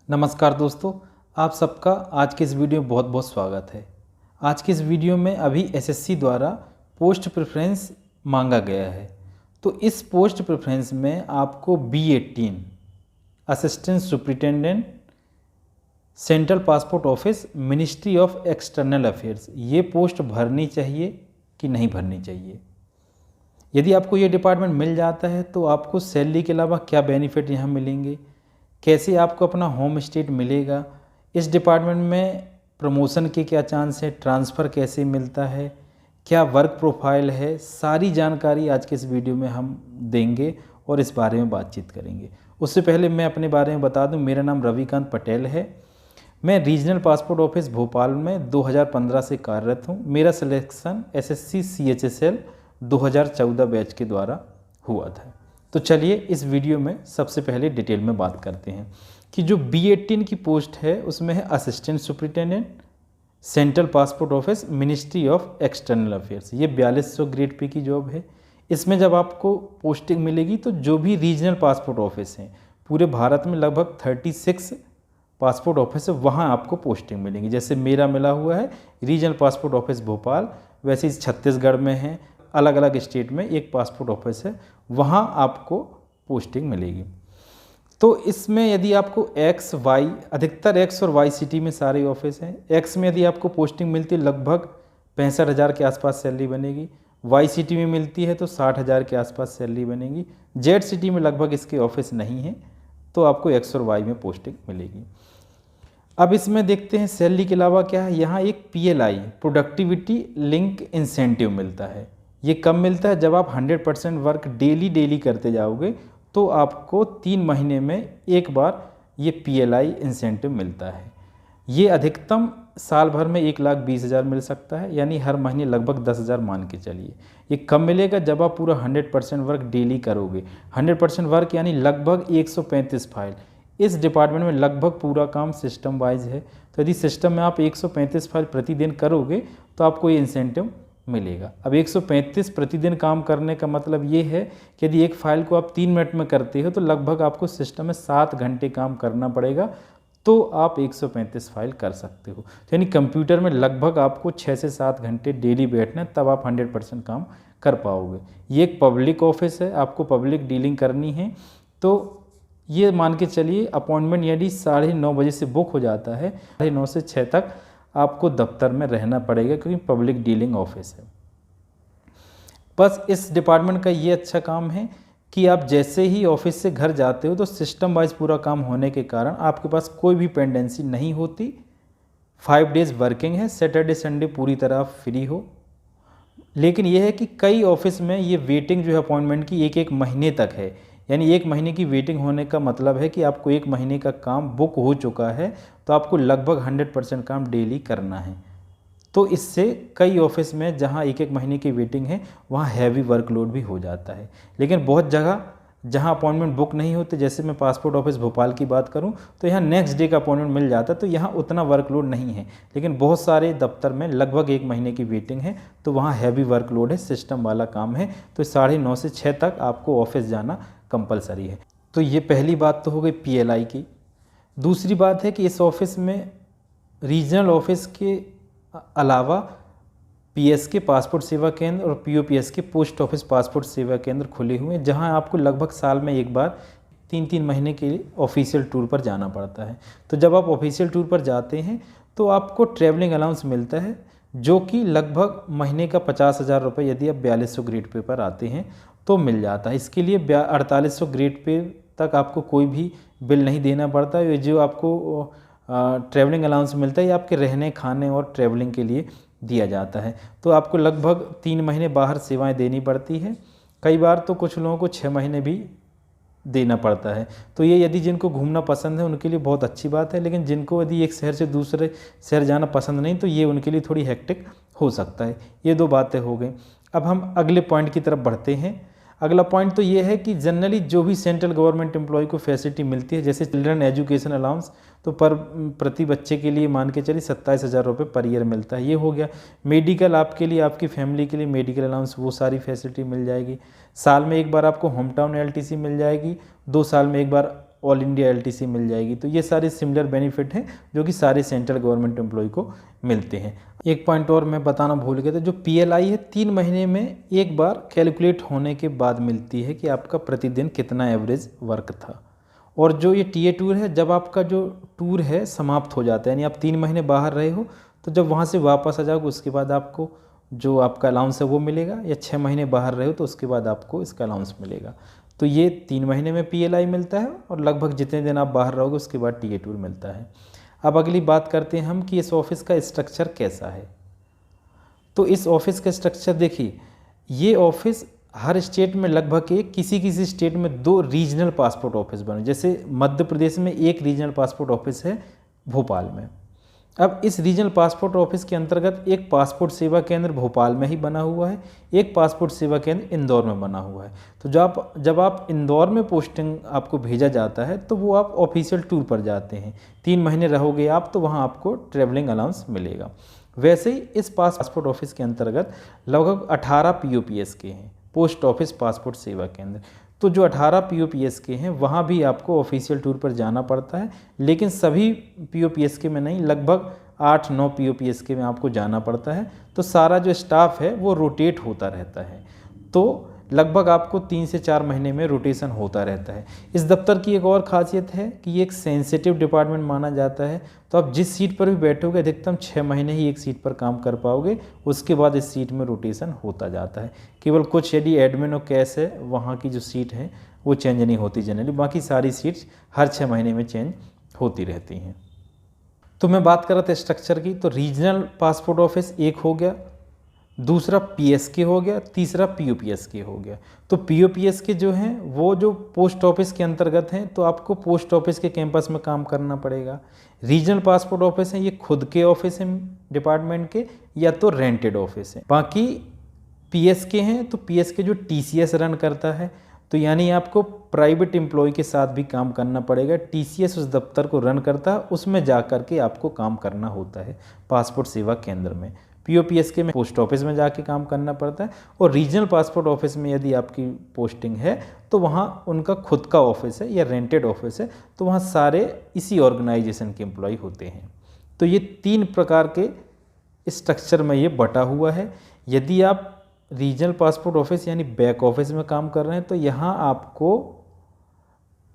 नमस्कार दोस्तों, आप सबका आज के इस वीडियो में बहुत बहुत स्वागत है। आज के इस वीडियो में अभी एसएससी द्वारा पोस्ट प्रेफरेंस मांगा गया है। तो इस पोस्ट प्रेफरेंस में आपको B18 assistant superintendent central passport office ministry of external affairs ये पोस्ट भरनी चाहिए कि नहीं भरनी चाहिए। यदि आपको ये डिपार्टमेंट मिल जाता है तो आपको सैलरी के अलावा क्या बेनिफिट यहाँ मिलेंगे, कैसे आपको अपना होम स्टेट मिलेगा, इस डिपार्टमेंट में प्रमोशन के क्या चांस है, ट्रांसफ़र कैसे मिलता है, क्या वर्क प्रोफाइल है, सारी जानकारी आज के इस वीडियो में हम देंगे और इस बारे में बातचीत करेंगे। उससे पहले मैं अपने बारे में बता दूं, मेरा नाम रविकांत पटेल है। मैं रीजनल पासपोर्ट ऑफिस भोपाल में 2015 से कार्यरत हूँ। मेरा सिलेक्शन एसएससी CHSL 2014 बैच के द्वारा हुआ था। तो चलिए इस वीडियो में सबसे पहले डिटेल में बात करते हैं कि जो B18 की पोस्ट है उसमें है assistant superintendent central passport office ministry of external affairs. ये 4200 ग्रेड पे की जॉब है। इसमें जब आपको पोस्टिंग मिलेगी तो जो भी रीजनल पासपोर्ट ऑफिस हैं, पूरे भारत में लगभग 36 पासपोर्ट ऑफिस है, वहाँ आपको पोस्टिंग मिलेगी। जैसे मेरा मिला हुआ है रीजनल पासपोर्ट ऑफिस भोपाल, वैसे ही छत्तीसगढ़ में है, अलग अलग स्टेट में एक पासपोर्ट ऑफिस है, वहाँ आपको पोस्टिंग मिलेगी। तो इसमें यदि आपको X, Y, अधिकतर X और Y सिटी में सारे ऑफिस हैं। X में यदि आपको पोस्टिंग मिलती है लगभग 65,000 के आसपास सैलरी बनेगी। Y सिटी में मिलती है तो 60,000 के आसपास सैलरी बनेगी। Z सिटी में लगभग इसके ऑफिस नहीं हैं, तो आपको X और Y में पोस्टिंग मिलेगी। अब इसमें देखते हैं सैलरी के अलावा क्या है। यहाँ एक PLI प्रोडक्टिविटी लिंक इंसेंटिव मिलता है। ये कब मिलता है? जब आप 100% वर्क डेली करते जाओगे तो आपको 3 महीने में एक बार ये PLI इंसेंटिव मिलता है। ये अधिकतम साल भर में 1,20,000 मिल सकता है, यानी हर महीने लगभग 10,000 मान के चलिए। ये कब मिलेगा? जब आप पूरा 100% वर्क डेली करोगे। 100% वर्क यानी लगभग 135 फाइल। इस डिपार्टमेंट में लगभग पूरा काम सिस्टम वाइज है, तो यदि सिस्टम में आप 135 फाइल प्रतिदिन करोगे तो आपको ये इंसेंटिव मिलेगा। अब 135 प्रतिदिन काम करने का मतलब ये है कि यदि एक फाइल को आप 3 मिनट में करते हो तो लगभग आपको सिस्टम में 7 घंटे काम करना पड़ेगा, तो आप 135 फाइल कर सकते हो। तो यानी कंप्यूटर में लगभग आपको 6 से 7 घंटे डेली बैठना है, तब आप 100% काम कर पाओगे। ये एक पब्लिक ऑफिस है, आपको पब्लिक डीलिंग करनी है। तो ये मान के चलिए अपॉइंटमेंट यदि 9:30 बजे से बुक हो जाता है, 9:30 से 6 तक आपको दफ्तर में रहना पड़ेगा, क्योंकि पब्लिक डीलिंग ऑफिस है। बस इस डिपार्टमेंट का ये अच्छा काम है कि आप जैसे ही ऑफिस से घर जाते हो तो सिस्टम वाइज पूरा काम होने के कारण आपके पास कोई भी पेंडेंसी नहीं होती। 5 डेज़ वर्किंग है, सैटरडे संडे पूरी तरह फ्री हो। लेकिन यह है कि कई ऑफिस में ये वेटिंग जो है अपॉइंटमेंट की 1-1 महीने तक है। यानी 1 महीने की वेटिंग होने का मतलब है कि आपको 1 महीने का काम बुक हो चुका है, तो आपको लगभग 100% काम डेली करना है। तो इससे कई ऑफिस में जहां 1-1 महीने की वेटिंग है वहां हैवी वर्कलोड भी हो जाता है। लेकिन बहुत जगह जहां अपॉइंटमेंट बुक नहीं होते, जैसे मैं पासपोर्ट ऑफिस भोपाल की बात करूं तो यहाँ नेक्स्ट डे का अपॉइंटमेंट मिल जाता है, तो यहाँ उतना वर्कलोड नहीं है। लेकिन बहुत सारे दफ्तर में लगभग 1 महीने की वेटिंग है, तो वहाँ हैवी वर्कलोड है, सिस्टम वाला काम है। तो 9:30 से 6 तक आपको ऑफिस जाना कंपलसरी है। तो ये पहली बात तो हो गई PLI की। दूसरी बात है कि इस ऑफिस में रीजनल ऑफिस के अलावा PSK पासपोर्ट सेवा केंद्र और POPSK पोस्ट ऑफिस पासपोर्ट सेवा केंद्र खुले हुए हैं, जहां आपको लगभग साल में एक बार 3-3 महीने के लिए ऑफिशियल टूर पर जाना पड़ता है। तो जब आप ऑफिशियल टूर पर जाते हैं तो आपको ट्रैवलिंग अलाउंस मिलता है, जो कि लगभग महीने का 50,000 रुपये यदि आप 4200 ग्रेड पे पर आते हैं तो मिल जाता है। इसके लिए 4800 ग्रेड पे तक आपको कोई भी बिल नहीं देना पड़ता। ये जो आपको ट्रैवलिंग अलाउंस मिलता है ये आपके रहने, खाने और ट्रैवलिंग के लिए दिया जाता है। तो आपको लगभग 3 महीने बाहर सेवाएं देनी पड़ती है। कई बार तो कुछ लोगों को 6 महीने भी देना पड़ता है। तो ये यदि जिनको घूमना पसंद है उनके लिए बहुत अच्छी बात है, लेकिन जिनको यदि एक शहर से दूसरे शहर जाना पसंद नहीं तो ये उनके लिए थोड़ी हेक्टिक हो सकता है। ये 2 बातें हो गई। अब हम अगले पॉइंट की तरफ बढ़ते हैं। अगला पॉइंट तो ये है कि जनरली जो भी सेंट्रल गवर्नमेंट एम्प्लॉय को फैसिलिटी मिलती है, जैसे चिल्ड्रन एजुकेशन अलाउंस, तो प्रति बच्चे के लिए मान के चलिए 27,000 रुपये पर ईयर मिलता है। ये हो गया। मेडिकल आपके लिए, आपकी फैमिली के लिए मेडिकल अलाउंस, वो सारी फैसिलिटी मिल जाएगी। साल में एक बार आपको होम टाउन LTC मिल जाएगी, 2 साल में एक बार ऑल इंडिया LTC मिल जाएगी। तो ये सारे सिमिलर बेनिफिट हैं जो कि सारे सेंट्रल गवर्नमेंट एम्प्लॉय को मिलते हैं। एक पॉइंट और मैं बताना भूल गया था, जो PLI है 3 महीने में एक बार कैलकुलेट होने के बाद मिलती है कि आपका प्रतिदिन कितना एवरेज वर्क था। और जो ये TA टूर है, जब आपका जो टूर है समाप्त हो जाता है, यानी आप 3 महीने बाहर रहे हो, तो जब वहाँ से वापस आ जाओगे उसके बाद आपको जो आपका अलाउंस है वो मिलेगा, या 6 महीने बाहर रहे हो तो उसके बाद आपको इसका अलाउंस मिलेगा। तो ये 3 महीने में PLI मिलता है और लगभग जितने दिन आप बाहर रहोगे उसके बाद TA टूर मिलता है। अब अगली बात करते हैं हम कि इस ऑफिस का स्ट्रक्चर कैसा है। तो इस ऑफिस का स्ट्रक्चर देखिए, ये ऑफिस हर स्टेट में लगभग किसी किसी स्टेट में 2 रीजनल पासपोर्ट ऑफिस बने। जैसे मध्य प्रदेश में एक रीजनल पासपोर्ट ऑफिस है भोपाल में। अब इस रीजनल पासपोर्ट ऑफिस के अंतर्गत एक पासपोर्ट सेवा केंद्र भोपाल में ही बना हुआ है, एक पासपोर्ट सेवा केंद्र इंदौर में बना हुआ है। तो जब आप इंदौर में पोस्टिंग आपको भेजा जाता है तो वो आप ऑफिशियल टूर पर जाते हैं, 3 महीने रहोगे आप, तो वहाँ आपको ट्रैवलिंग अलाउंस मिलेगा। वैसे ही इस पासपोर्ट ऑफिस के अंतर्गत लगभग 18 POPS के हैं, पोस्ट ऑफिस पासपोर्ट सेवा केंद्र। तो जो 18 POPS के हैं वहाँ भी आपको ऑफिशियल टूर पर जाना पड़ता है, लेकिन सभी POPS के में नहीं, लगभग 8-9 POPS के में आपको जाना पड़ता है। तो सारा जो स्टाफ है वो रोटेट होता रहता है, तो लगभग आपको 3 से 4 महीने में रोटेशन होता रहता है। इस दफ्तर की एक और खासियत है कि ये एक सेंसिटिव डिपार्टमेंट माना जाता है। तो आप जिस सीट पर भी बैठोगे अधिकतम 6 महीने ही एक सीट पर काम कर पाओगे, उसके बाद इस सीट में रोटेशन होता जाता है। केवल कुछ यदि एडमिन और कैश है वहाँ की जो सीट है वो चेंज नहीं होती जनरली, बाकी सारी सीट्स हर 6 महीने में चेंज होती रहती हैं। तो मैं बात कर रहा था स्ट्रक्चर की, तो रीजनल पासपोर्ट ऑफिस एक हो गया, दूसरा PSK हो गया, तीसरा POPSK हो गया। तो POPSK जो हैं वो जो पोस्ट ऑफिस के अंतर्गत हैं, तो आपको पोस्ट ऑफिस के कैंपस में काम करना पड़ेगा। रीजनल पासपोर्ट ऑफिस हैं, ये खुद के ऑफिस हैं डिपार्टमेंट के, या तो रेंटेड ऑफिस हैं। बाकी PSK हैं, तो PSK जो TCS रन करता है, तो यानी आपको प्राइवेट एम्प्लॉय के साथ भी काम करना पड़ेगा। TCS उस दफ्तर को रन करता है, उसमें जा कर के आपको काम करना होता है पासपोर्ट सेवा केंद्र में। POPSK में पोस्ट ऑफिस में जाके काम करना पड़ता है, और रीजनल पासपोर्ट ऑफिस में यदि आपकी पोस्टिंग है तो वहाँ उनका खुद का ऑफिस है या रेंटेड ऑफिस है, तो वहाँ सारे इसी ऑर्गेनाइजेशन के एम्प्लॉय होते हैं। तो ये 3 प्रकार के स्ट्रक्चर में ये बटा हुआ है। यदि आप रीजनल पासपोर्ट ऑफिस यानी बैक ऑफिस में काम कर रहे हैं तो यहाँ आपको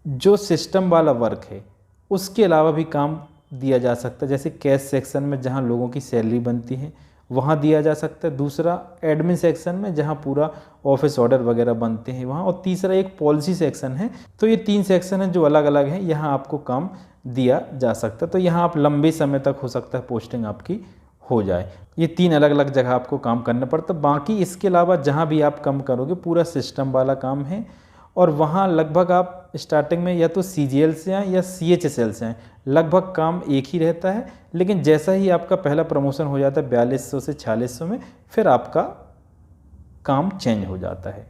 जो सिस्टम वाला वर्क है उसके अलावा भी काम दिया जा सकता है। जैसे कैश सेक्शन में जहाँ लोगों की सैलरी बनती है वहाँ दिया जा सकता है, दूसरा एडमिन सेक्शन में जहाँ पूरा ऑफिस ऑर्डर वगैरह बनते हैं वहाँ, और तीसरा एक पॉलिसी सेक्शन है। तो ये 3 सेक्शन हैं जो अलग अलग हैं, यहाँ आपको काम दिया जा सकता है। तो यहाँ आप लंबे समय तक हो सकता है पोस्टिंग आपकी हो जाए। ये 3 अलग अलग जगह आपको काम करना पड़ता है। बाकी इसके अलावा जहाँ भी आप काम करोगे पूरा सिस्टम वाला काम है, और वहाँ लगभग आप स्टार्टिंग में या तो CGL से आए या CHSL से आए, लगभग काम एक ही रहता है। लेकिन जैसा ही आपका पहला प्रमोशन हो जाता है 4200 से 4600 में, फिर आपका काम चेंज हो जाता है।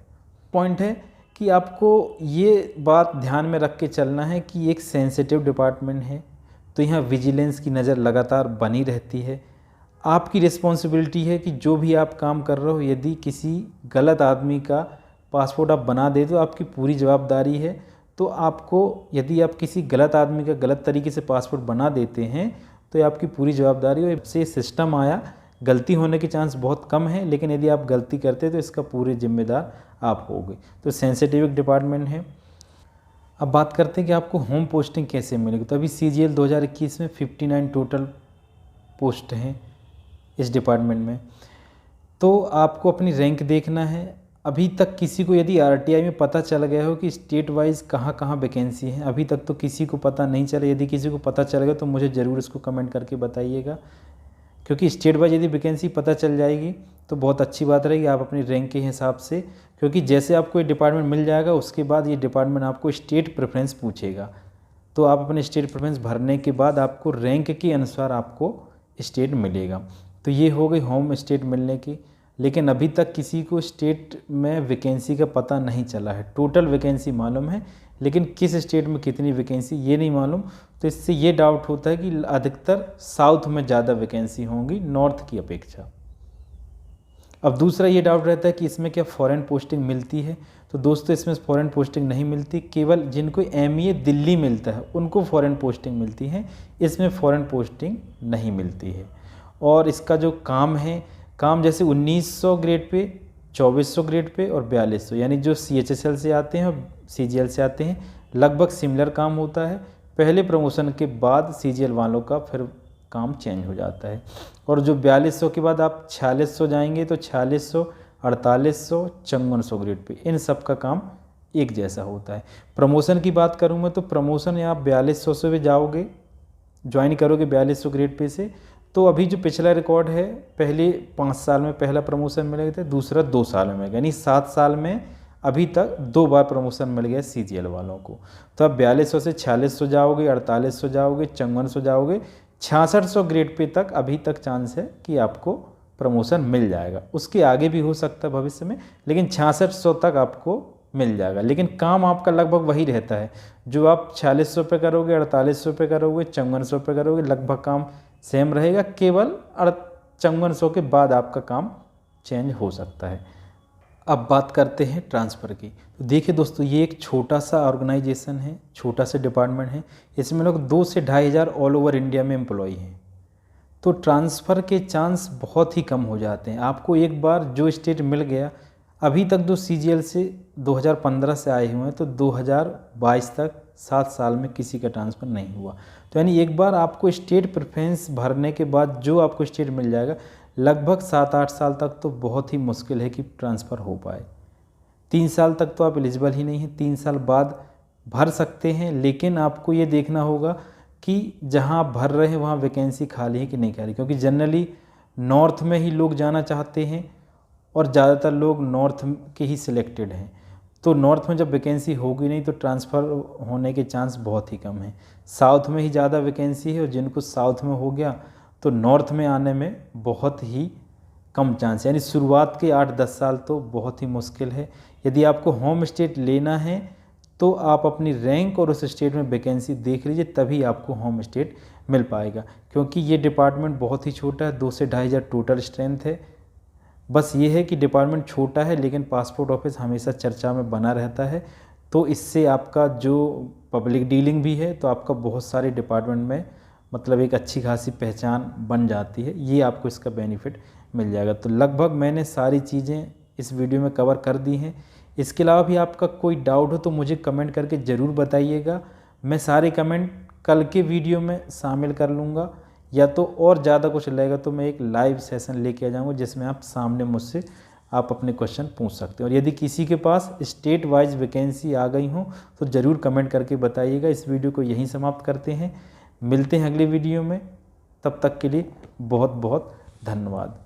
पॉइंट है कि आपको ये बात ध्यान में रख के चलना है कि एक सेंसिटिव डिपार्टमेंट है, तो यहाँ विजिलेंस की नज़र लगातार बनी रहती है। आपकी रिस्पॉन्सिबिलिटी है कि जो भी आप काम कर रहे हो, यदि किसी गलत आदमी का पासपोर्ट आप बना दे तो आपकी पूरी जवाबदारी है। तो आपको यदि आप किसी गलत आदमी का गलत तरीके से पासपोर्ट बना देते हैं तो ये आपकी पूरी जवाबदारी है। इससे सिस्टम आया, गलती होने के चांस बहुत कम है, लेकिन यदि आप गलती करते तो इसका पूरे जिम्मेदार आप होगे। तो सेंसिटिव एक डिपार्टमेंट है। अब बात करते हैं कि आपको होम पोस्टिंग कैसे मिलेगी। तो अभी CGL 2021 में 59 टोटल पोस्ट हैं इस डिपार्टमेंट में। तो आपको अपनी रैंक देखना है। अभी तक किसी को यदि RTI में पता चल गया हो कि स्टेट वाइज कहाँ कहाँ वैकेंसी है, अभी तक तो किसी को पता नहीं चला। यदि किसी को पता चल गया तो मुझे ज़रूर इसको कमेंट करके बताइएगा, क्योंकि स्टेट वाइज यदि वैकेंसी पता चल जाएगी तो बहुत अच्छी बात रहेगी आप अपनी रैंक के हिसाब से। क्योंकि जैसे आपको ये डिपार्टमेंट मिल जाएगा उसके बाद ये डिपार्टमेंट आपको स्टेट प्रेफरेंस पूछेगा, तो आप अपने स्टेट प्रेफरेंस भरने के बाद आपको रैंक के अनुसार आपको स्टेट मिलेगा। तो ये हो गई होम स्टेट मिलने की। लेकिन अभी तक किसी को स्टेट में वैकेंसी का पता नहीं चला है। टोटल वैकेंसी मालूम है, लेकिन किस स्टेट में कितनी वैकेंसी ये नहीं मालूम। तो इससे ये डाउट होता है कि अधिकतर साउथ में ज़्यादा वैकेंसी होंगी नॉर्थ की अपेक्षा। अब दूसरा ये डाउट रहता है कि इसमें क्या फ़ॉरेन पोस्टिंग मिलती है। तो दोस्तों इसमें फ़ॉरेन पोस्टिंग नहीं मिलती, केवल जिनको MEA दिल्ली मिलता है उनको फ़ॉरेन पोस्टिंग मिलती है, इसमें फ़ॉरेन पोस्टिंग नहीं मिलती है। और इसका जो काम है, काम जैसे 1900 ग्रेड पे, 2400 ग्रेड पे और 4200, यानी जो CHSL से आते हैं और CGL से आते हैं, लगभग सिमिलर काम होता है। पहले प्रमोशन के बाद CGL वालों का फिर काम चेंज हो जाता है। और जो 4200 के बाद आप 4600 जाएंगे तो 4600, 4800, 5400 ग्रेड पे, इन सब का काम एक जैसा होता है। प्रमोशन की बात करूँ मैं, तो प्रमोशन या आप 4200 से भी जाओगे, ज्वाइन करोगे 4200 ग्रेड पे से, तो अभी जो पिछला रिकॉर्ड है, पहले 5 साल में पहला प्रमोशन मिले थे, दूसरा 2 साल में, यानी 7 साल में अभी तक 2 बार प्रमोशन मिल गया CGL वालों को। तो अब 4200 से 4600 जाओगे, 4800 जाओगे, 5400 जाओगे, 6600 ग्रेड पे तक अभी तक चांस है कि आपको प्रमोशन मिल जाएगा। उसके आगे भी हो सकता है भविष्य में, लेकिन 6600 तक आपको मिल जाएगा। लेकिन काम आपका लगभग वही रहता है, जो आप 4600 पे करोगे, 4800 पे करोगे, 5400 पे करोगे, लगभग काम सेम रहेगा। केवल 5400 के बाद आपका काम चेंज हो सकता है। अब बात करते हैं ट्रांसफ़र की। तो देखिए दोस्तों, ये एक छोटा सा ऑर्गेनाइजेशन है, छोटा सा डिपार्टमेंट है। इसमें लोग 2 से 2500 ऑल ओवर इंडिया में एम्प्लॉई हैं। तो ट्रांसफ़र के चांस बहुत ही कम हो जाते हैं। आपको एक बार जो स्टेट मिल गया, अभी तक जो CGL से 2015 से आए हुए हैं, तो 2022 तक 7 साल में किसी का ट्रांसफ़र नहीं हुआ। तो यानी एक बार आपको स्टेट प्रेफरेंस भरने के बाद जो आपको स्टेट मिल जाएगा, लगभग 7-8 साल तक तो बहुत ही मुश्किल है कि ट्रांसफ़र हो पाए। 3 साल तक तो आप एलिजिबल ही नहीं हैं, 3 साल बाद भर सकते हैं। लेकिन आपको ये देखना होगा कि जहां आप भर रहे हैं वहां वैकेंसी खाली है कि नहीं खाली, क्योंकि जनरली नॉर्थ में ही लोग जाना चाहते हैं और ज़्यादातर लोग नॉर्थ के ही सिलेक्टेड हैं। तो नॉर्थ में जब वैकेंसी होगी नहीं तो ट्रांसफ़र होने के चांस बहुत ही कम हैं। साउथ में ही ज़्यादा वैकेंसी है, और जिनको साउथ में हो गया तो नॉर्थ में आने में बहुत ही कम चांस, यानी शुरुआत के 8-10 साल तो बहुत ही मुश्किल है। यदि आपको होम स्टेट लेना है तो आप अपनी रैंक और उस स्टेट में वैकेंसी देख लीजिए, तभी आपको होम स्टेट मिल पाएगा। क्योंकि ये डिपार्टमेंट बहुत ही छोटा है, 2 से 2500 टोटल स्ट्रेंथ है। बस ये है कि डिपार्टमेंट छोटा है, लेकिन पासपोर्ट ऑफिस हमेशा चर्चा में बना रहता है। तो इससे आपका जो पब्लिक डीलिंग भी है, तो आपका बहुत सारे डिपार्टमेंट में मतलब एक अच्छी खासी पहचान बन जाती है। ये आपको इसका बेनिफिट मिल जाएगा। तो लगभग मैंने सारी चीज़ें इस वीडियो में कवर कर दी हैं। इसके अलावा भी आपका कोई डाउट हो तो मुझे कमेंट करके ज़रूर बताइएगा। मैं सारे कमेंट कल के वीडियो में शामिल कर लूँगा, या तो और ज़्यादा कुछ लगेगा तो मैं एक लाइव सेशन लेके आ जाऊँगा, जिसमें आप सामने मुझसे आप अपने क्वेश्चन पूछ सकते हो। और यदि किसी के पास स्टेट वाइज वैकेंसी आ गई हो तो ज़रूर कमेंट करके बताइएगा। इस वीडियो को यहीं समाप्त करते हैं, मिलते हैं अगले वीडियो में। तब तक के लिए बहुत बहुत धन्यवाद।